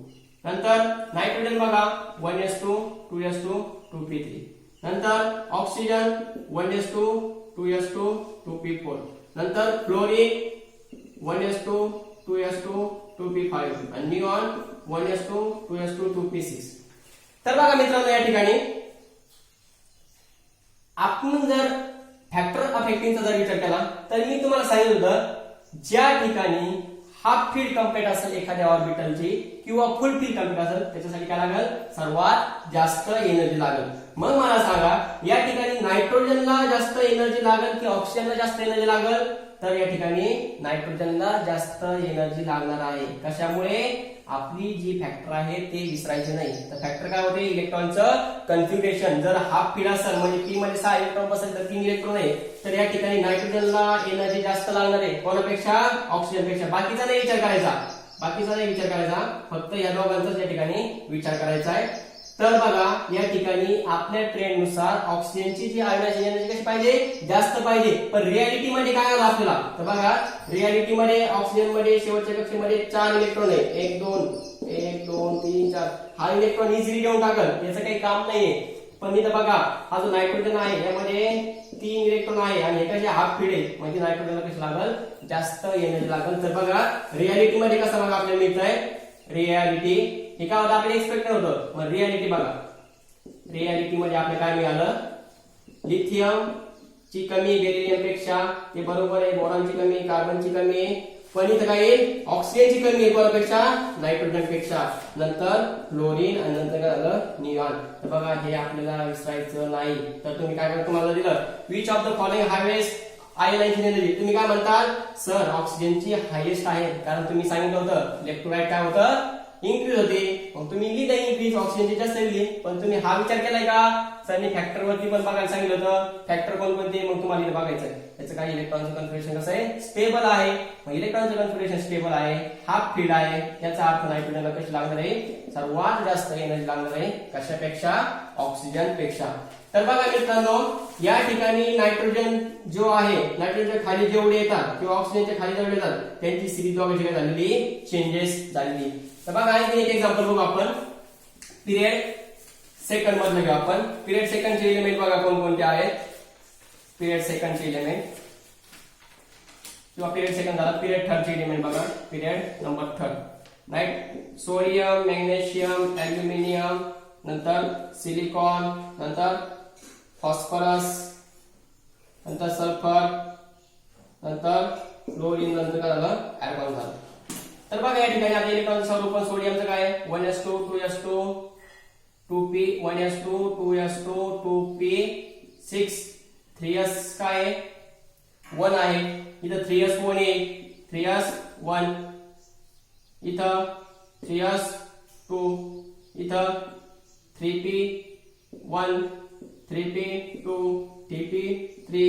नंतर नायट्रोजन बघा 1s2 2s2 2p3. नंतर ऑक्सिजन 1s2 2s2 2p4. नंतर फ्लोरीन 1s2 2s2 2p5 आणि निऑन 1s2 2s2 2p6. तर बघा मित्रांनो, या ठिकाणी आपण जर फॅक्टर अफेक्टिंगचा जर विचार केला तर मी तुम्हाला सांगितलं होतं ज्या ठिकाणी हाफ फील्ड कंप्लीट असेल एखाद्या ऑर्बिटलची किंवा फुल फील्ड कंप्लीट असेल त्याच्यासाठी काय लागेल, सर्वात जास्त एनर्जी लागेल. मग मला सांगा या ठिकाणी नायट्रोजनला जास्त एनर्जी लागेल की ऑक्सिजनला जास्त एनर्जी लागेल, तर या ठिकाणी नायट्रोजनला जास्त एनर्जी लागणार आहे. कशामुळे, आपली जी फॅक्टर आहे ते विसरायचे नाही. तर फॅक्टर काय होते, इलेक्ट्रॉनचं कन्फिगरेशन. जर हाफ फील्ड असेल म्हणजे पी मध्ये 6 इलेक्ट्रॉन असेल तर 3 इलेक्ट्रॉन आहे, तर या ठिकाणी नायट्रोजनला एनर्जी जास्त लागणार आहे कोणापेक्षा, ऑक्सिजनपेक्षा. बाकीचा नाही विचार करायचा, फक्त या दोघांचाच या ठिकाणी विचार करायचा आहे. तर बघा या ठिकाणी आपल्या ट्रेंड नुसार ऑक्सिजनची जी आयोनायझेशन एनर्जी कशी पाहिजे, जास्त पाहिजे. पण रियालिटी मध्ये काय आलं आपल्याला, तर बघा रियालिटी मध्ये ऑक्सिजन मध्ये शेवटच्या कक्षेमध्ये 4 इलेक्ट्रॉन आहे, 1 2 3 4. हा इलेक्ट्रॉन इझिली देऊन टाकल, याचं काही काम नाहीये. पण इथं बघा हा जो नायट्रोजन आहे यामध्ये 3 इलेक्ट्रॉन आहे आणि हे कसे हाफ फील्ड आहे म्हणजे नायट्रोजनला कशी लागल जास्त एनर्जी लागल. तर बघा रियालिटी मध्ये कसं बघा आपल्याला मिळतंय रियालिटी हे काय होतं आपल्याला एक्सपेक्टेड होतं. मग रियालिटी बघा रियालिटी मध्ये आपल्याला काय मिळालं लिथियम ची कमी बेरिलियम पेक्षा ते बरोबर आहे. बोरॉनची कमी कार्बनची कमी पण इथं काय येईल ऑक्सिजनची कमी आहे कोणापेक्षा नायट्रोजन पेक्षा नंतर फ्लोरीन आणि नंतर काय झालं निऑन. तर बघा हे आपल्याला विसरायचं नाही. तर तुम्ही काय तुम्हाला दिलं which of the following highest ionisation energy तुम्ही काय म्हणताल सर ऑक्सिजनची हायेस्ट आहे कारण तुम्ही सांगितलं होतं इलेक्ट्रोलाइट काय होतं इन्क्रीज होते. मग तुम्ही लिहिता इन्क्रीज ऑक्सिजनची जास्त लिहिली पण तुम्ही हा विचार केलाय का सर फॅक्टर वरती पण बघायला सांगितलं होतं फॅक्टर कोणकोणते मग तुम्हाला इथे बघायचं त्याचं काय इलेक्ट्रॉनचं कन्फिगरेशन कसं आहे स्टेबल आहे. मग इलेक्ट्रॉनचं कन्फिगरेशन स्टेबल आहे हाफ फील्ड आहे याचा अर्थ नायट्रोजनला कशी लागणार आहे सर्वात जास्त एनर्जी लागणार आहे कशापेक्षा ऑक्सिजन पेक्षा. तर बघा मित्रांनो या ठिकाणी नायट्रोजन जो आहे नायट्रोजनच्या खाली जेवढे येतात किंवा ऑक्सिजनच्या खाली जेवढे येतात त्यांची सिरीज वगैरे झालेली चेंजेस झालेली. तर बघा आणखी एक एक्झाम्पल बघू आपण पिरियड सेकंड मधलं घेऊ आपण. पिरियड सेकंडचे एलिमेंट बघा कोणकोणते आहेत. पिरियड सेकंडचे एलिमेंट किंवा पिरियड सेकंड झाला पिरियड थर्डचे एलिमेंट बघा period number third right sodium magnesium aluminium नंतर सिलिकॉन नंतर फॉस्फरस नंतर सल्फर नंतर फ्लोरीन नंतर काय झालं आर्गॉन झालं. तर बघा या ठिकाणी आता इलेक्ट्रॉनचं स्वरूप सोडियमचं काय 1s2 2s2 2p 1s2 2s2 2p 6 3s काय 1 आहे इथं 3s1 आहे 3s1 इथं 3s2 इथं 3p1 3p2 3p3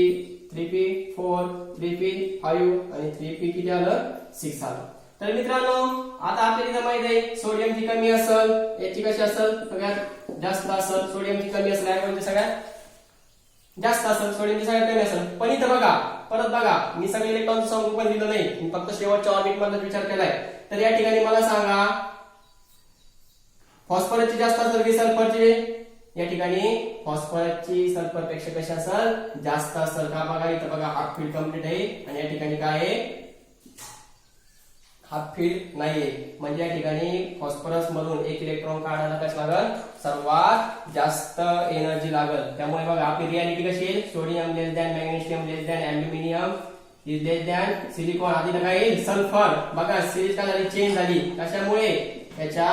3p4 3p5 आणि 3p किती आलं 6 आलं. तर मित्रांनो आता आपल्याला इथं माहित आहे सोडियमची कमी असेल याची कशी असेल सगळ्यात जास्त असेल सोडियमची कमी असेल म्हणजे सगळ्यात जास्त असेल सोडियमची सगळ्यात कमी असेल. पण इथं बघा परत बघा मी सगळे इलेक्ट्रॉनचं संख्या पण दिलं नाही मी फक्त शेवटच्या ऑर्बिट मधला विचार केलाय. तर या ठिकाणी मला सांगा फॉस्फरसची जास्त असेल की सल्फरची या ठिकाणी फॉस्फरसची सल्फर पेक्षा कशी असेल जास्त असेल का बघा इथं बघा हाफ फील्ड कंप्लीट आहे आणि या ठिकाणी काय आहे हाफ फील्ड नाहीये म्हणजे या ठिकाणी फॉस्फरस मधून एक इलेक्ट्रॉन काढायला कसं लागल सर्वात जास्त एनर्जी लागल. त्यामुळे बघा आपली रियालिटी कशी आहे sodium less than magnesium less than aluminium is less than silicon आधी काय येईल सल्फर बघा सिरीज काय झाली चेंज झाली कशामुळे त्याच्या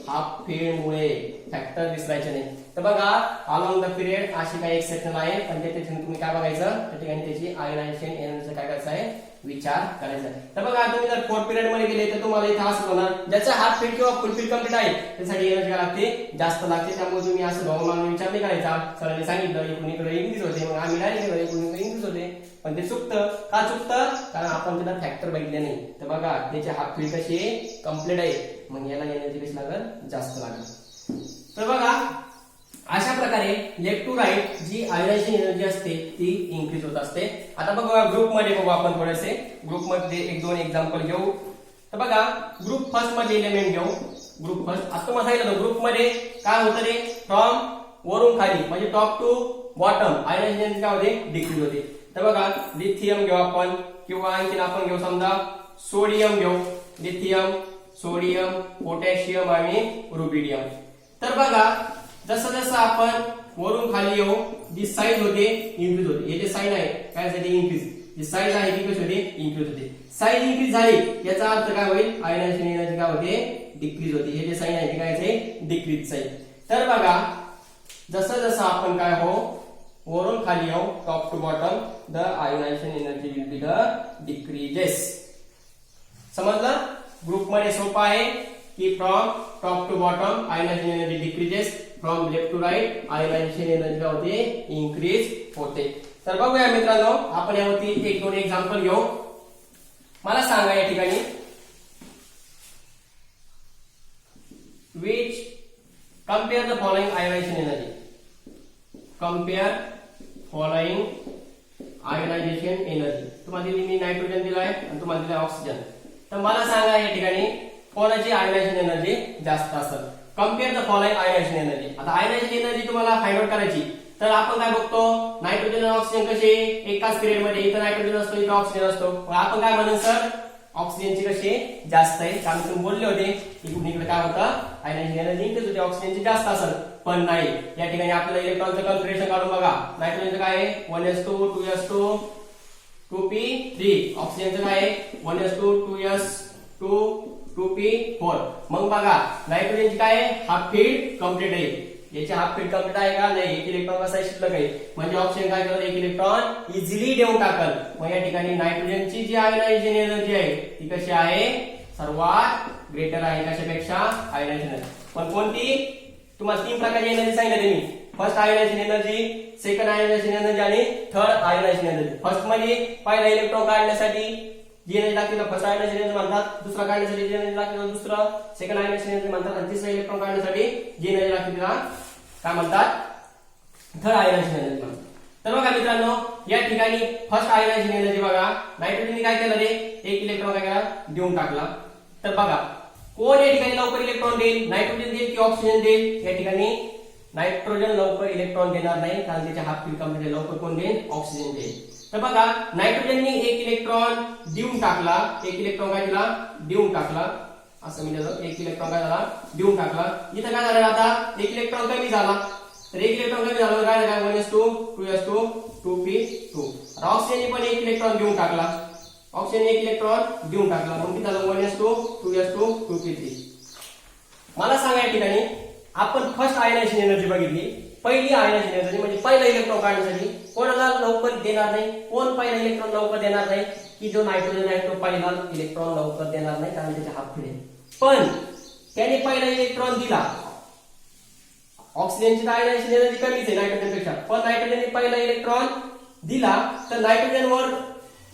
हाफ फील्ड मुळे फॅक्टर विसरायचे नाही. तर बघा अलॉंग द पिरियड अशी काही एक्सेप्शन आहे पण त्याच्यातून तुम्ही काय बघायचं त्या ठिकाणी त्याची आयोनायझेशन एनर्जी काय करायचं आहे विचार करायचा. तर बघा तुम्ही जर फोर्थ पिरियड मध्ये गेले तर तुम्हाला इथे असं होणार ज्याचा हाफ फील्ड किंवा फुल फील्ड कंप्लीट आहे त्यासाठी एनर्जी काय लागते जास्त लागते. त्यामुळे तुम्ही असं भावमान विचार नाही करायचा सरांनी सांगितलं इकडून इकडे इन्क्रीज होते मग आम्ही डायरेक्ट इकडून इकडे इन्क्रीज होते पण ते चुकतं का चुकतं कारण आपण त्याला फॅक्टर बघितले नाही. तर बघा त्याची हाफ फील्ड कशी आहे कंप्लीट आहे मग याला एनर्जी कशी लागल जास्त लागल. तर बघा अशा प्रकारे लेफ्ट टू राईट जी आयोनायझेशन एनर्जी असते ती इन्क्रीज होत असते. आता बघा ग्रुप मध्ये बघू आपण थोडेसे ग्रुप मध्ये एक दोन एक्झाम्पल घेऊ. तर बघा ग्रुप फर्स्ट मध्ये एलिमेंट घेऊ. ग्रुप फर्स्ट आता तुम्हाला सांगितलं ग्रुप मध्ये काय होतं रे फ्रॉम वरून खाली म्हणजे top to bottom ionisation energy काय होते डिक्रीज होते. तर बघा लिथियम घेऊ आपण किंवा आणखी आपण घेऊ समजा सोडियम घेऊ लिथियम सोडियम पोटॅशियम आणि रुबिडियम. तर बघा जसं जसं आपण वरून खाली येऊ जी साईज होते इन्क्रीज होते हे जे साईज आहे काय साठी इन्क्रीज जी साईज आहे ती कशी होते इन्क्रीज होते. साईज इन्क्रीज झाली याचा अर्थ काय होईल आयोनायझेशन एनर्जी काय होते डिक्रीज होते. हे जे साईन आहे ते काय आहे डिक्रीज साईन. तर बघा जसं जसं आपण काय हो वरून खाली येऊ top to bottom the ionisation energy will be the decreases. समजलं ग्रुप मध्ये सोपं आहे की from top to bottom ionisation energy decreases from left to right ionisation energy काय होते इन्क्रीज होते. तर बघूया मित्रांनो आपण यावरती एक दोन एक्झाम्पल घेऊ. मला सांगा या ठिकाणी which compare the following ionization energy compare following ionization energy. तुम्हाला दिली मी नायट्रोजन दिलाय आणि तुम्हाला दिलाय ऑक्सिजन. तर मला सांगा या ठिकाणी कोणाची आयोनायझेशन एनर्जी जास्त असेल. Compare the following ionisation energy. आता आयोनायझेशन एनर्जी तुम्हाला फाइंड आउट करायची, तर आपण काय बघतो, नायट्रोजन आणि ऑक्सिजन कसे एकाच पिरियड मध्ये, इथं नायट्रोजन असतो इथं ऑक्सिजन असतो, आपण काय म्हणून सर ऑक्सिजनची कशी जास्त आहे, कारण तुम्ही बोलले होते इकडे काय होतं आयोनायझेशन एनर्जी इनक्रीज होते, ऑक्सिजनची जास्त असेल, पण नाही. या ठिकाणी आपल्याला इलेक्ट्रॉनचं कॉन्फिगरेशन काढून बघा. नायट्रोजनचं काय आहे 1s2 2s2 2p3, ऑक्सिजनचं काय आहे 1s2 2s2 2p4. मग बघा नायट्रोजनची काय आहे हाफ फील्ड कंप्लीट आहे, याची हाफ फील्ड कंप्लीट आहे का नाही, एक इलेक्ट्रॉन कसा शिल्लक आहे, म्हणजे ऑक्सिजन काय करत एक इलेक्ट्रॉन इझिली देऊन टाकल. मग या ठिकाणी नायट्रोजनची जी आयोनायझेशन एनर्जी आहे ती कशी आहे सर्वात ग्रेटर आहे कशापेक्षा आयोनायझेशन एनर्जी. पण कोणती, तुम्हाला 3 प्रकारची एनर्जी सांगितली मी, first ionization energy, second ionization energy आणि थर्ड आयोनायझेशन एनर्जी. फर्स्ट मध्ये पहिला इलेक्ट्रॉन काढण्यासाठी जी एनर्जी लागते फर्स्ट आयोनायझेशन एनर्जी म्हणतात, दुसरा काढण्यासाठी जी एनर्जी लागते दुसरं सेकंड आयोनायझेशन एनर्जी म्हणतात, आणि तिसरा इलेक्ट्रॉन काढण्यासाठी जी एनर्जी लागते तिला काय म्हणतात थर्ड आयोनायझेशन एनर्जी म्हणतात. तर बघा मित्रांनो या ठिकाणी फर्स्ट आयोनायझेशन एनर्जी बघा, नायट्रोजनने काय केलं रे एक इलेक्ट्रॉन काय केला देऊन टाकला. तर बघा कोण या ठिकाणी लवकर इलेक्ट्रॉन देईल, नायट्रोजन देईल की ऑक्सिजन देईल, या ठिकाणी नायट्रोजन लवकर इलेक्ट्रॉन देणार नाही, कारण त्याच्या हाफ फील्ड कंप्लीट लवकर कोण देईल ऑक्सिजन देईल. तर बघा नायट्रोजनने एक इलेक्ट्रॉन देऊन टाकला, एक इलेक्ट्रॉन काय दिला देऊन टाकला, असं मी लिहिलं एक इलेक्ट्रॉन काय झाला देऊन टाकला. इथं काय झालं आता एक इलेक्ट्रॉन कमी झाला, तर एक इलेक्ट्रॉन कमी झालं काय झालं 1s2 2s2 2p2. ऑक्सिजनने पण एक इलेक्ट्रॉन देऊन टाकला, ऑक्सिजन एक इलेक्ट्रॉन देऊन टाकला, मग किती झालं 1s2 2s2 2p3. मला सांगा या ठिकाणी आपण फर्स्ट आयोनायझेशन एनर्जी बघितली, पहिली आयोनायझेशन एनर्जी म्हणजे पहिला इलेक्ट्रॉन काढण्यासाठी कोणाला लवकर देणार नाही, कोण पहिला इलेक्ट्रॉन लवकर देणार नाही, की जो नायट्रोजन आहे तो पहिला इलेक्ट्रॉन लवकर देणार नाही कारण त्याचे हाफ फील्ड आहे. पण त्याने पहिला इलेक्ट्रॉन दिला, ऑक्सिजनची आयोनायझेशन एनर्जी कमीच आहे नायट्रोजन पेक्षा, पण नायट्रोजनने पहिला इलेक्ट्रॉन दिला तर नायट्रोजन वर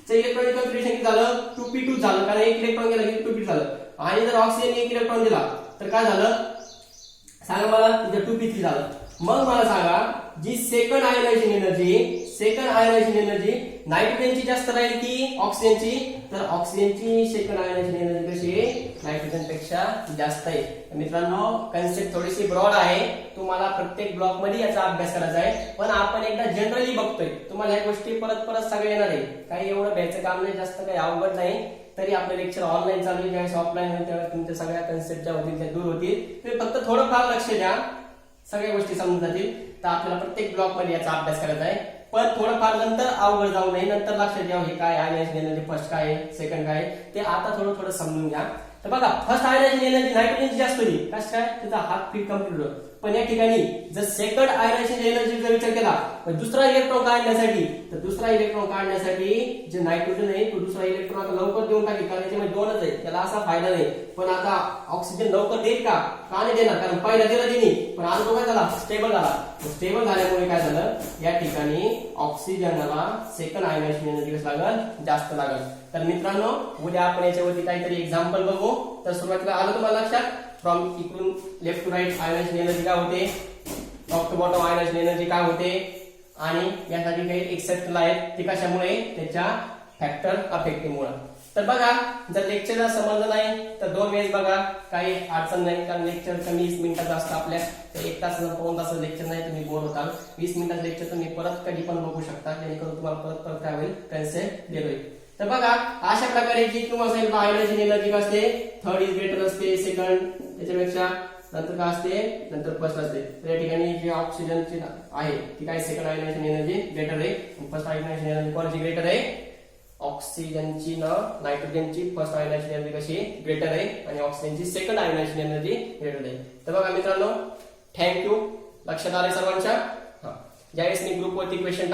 इलेक्ट्रॉनिक कॉन्फिगरेशन किती झालं 2p2 झालं, कारण एक इलेक्ट्रॉन गेला की 2p झालं. आणि जर ऑक्सिजनने एक इलेक्ट्रॉन दिला तर काय झालं सांगा मला, तिथे 2p3 झालं. मग मला सांगा जी सेकंड आयोनायझेशन एनर्जी नायट्रोजनची जास्त राहील की ऑक्सिजनची, तर ऑक्सिजनची सेकंड आयोनायझेशन एनर्जी कशी आहे नायट्रोजन पेक्षा जास्त आहे. मित्रांनो कन्सेप्ट थोडीशी ब्रॉड आहे, तुम्हाला प्रत्येक ब्लॉक मध्ये याचा अभ्यास करायचा आहे, पण आपण एकदा जनरली बघतोय, तुम्हाला ह्या गोष्टी परत परत सगळे येणार आहे, काही एवढं घ्यायचं काम नाही, जास्त काही अवघड नाही. तरी आपलं लेक्चर ऑनलाईन चालू आहे, ज्यावेळेस ऑफलाईन होईल त्यावेळेस तुमच्या सगळ्या कन्सेप्ट ज्या होतील त्या दूर होतील. तुम्ही फक्त थोडंफार लक्ष द्या, सगळ्या गोष्टी समजून जातील. तर आपल्याला प्रत्येक ब्लॉक मध्ये याचा अभ्यास करायचा आहे, पण थोडंफार नंतर अवघड जाऊ नये, नंतर लक्षात घ्या हे काय आयोनायझेशन एनर्जी फर्स्ट काय आहे सेकंड काय आहे ते आता थोडं थोडं समजून घ्या. तर बघा फर्स्ट आयोनायझेशन एनर्जी नायट्रोजनची जास्त होती, कसं काय त्याचा हाफ फील्ड कंप्लीट होतो. पण या ठिकाणी जर सेकंड आयोनायझेशन एनर्जीचा विचार केला पण दुसरा इलेक्ट्रॉन काढण्यासाठी, तर दुसरा इलेक्ट्रॉन काढण्यासाठी जे नायट्रोजन आहे तो दुसरा इलेक्ट्रॉन आता लवकर देऊन टाकेल, कारण त्याच्यामध्ये दोनच आहे, त्याला असा फायदा नाही. पण आता ऑक्सिजन लवकर देईल का नाही देणार, कारण पहिला दिला तिने, पण आज तो काय झाला स्टेबल झाला. स्टेबल झाल्यामुळे काय झालं या ठिकाणी ऑक्सिजनला सेकंड आयोनायझेशन एनर्जी कसं लागल जास्त लागल. तर मित्रांनो उद्या आपण याच्यावरती काहीतरी एक्झाम्पल बघू. तर सुरुवातीला आलं तुम्हाला लक्षात फ्रॉम इकडून left to right ionisation energy काय होते, top to bottom ionisation energy काय होते, आणि यासाठी काही एक्सेप्ट आहेत ते कशामुळे त्याच्या फॅक्टर अफेक्टिव्ह. तर बघा जर लेक्चरला समजलं नाही तर 2 वेळेस बघा, काही अडचण नाही, कारण लेक्चर कमी 20 मिनिटाचं असतं आपल्या, तर 1 तास 2 तास लेक्चर नाही, तुम्ही बोर होताल. 20 मिनिटाचं लेक्चर तुम्ही परत कधी पण बघू शकता, जेणेकरून तुम्हाला परत परत काय होईल कन्सेप्ट देतोय. तर बघा अशा प्रकारे जी तुम्हाला सांगितलं आयोनायझेशन एनर्जी असते थर्ड इज ग्रेटर असते सेकंड त्याच्यापेक्षा, नंतर काय असते नंतर फर्स्ट असते. तर या ठिकाणी जी ऑक्सिजनची आहे ती काय सेकंड आयोनायझेशन एनर्जी ग्रेटर आहे, फर्स्ट आयोनायझेशन एनर्जी कोणाची ग्रेटर आहे ऑक्सिजनची ना नायट्रोजनची फर्स्ट आयोनायझेशन एनर्जी कशी ग्रेटर आहे, आणि ऑक्सिजनची सेकंड आयोनायझेशन एनर्जी ग्रेटर आहे. तर बघा मित्रांनो थँक्यू, लक्षात आले सर्वांच्या. ज्यावेळेस मी ग्रुपवरती क्वेश्चन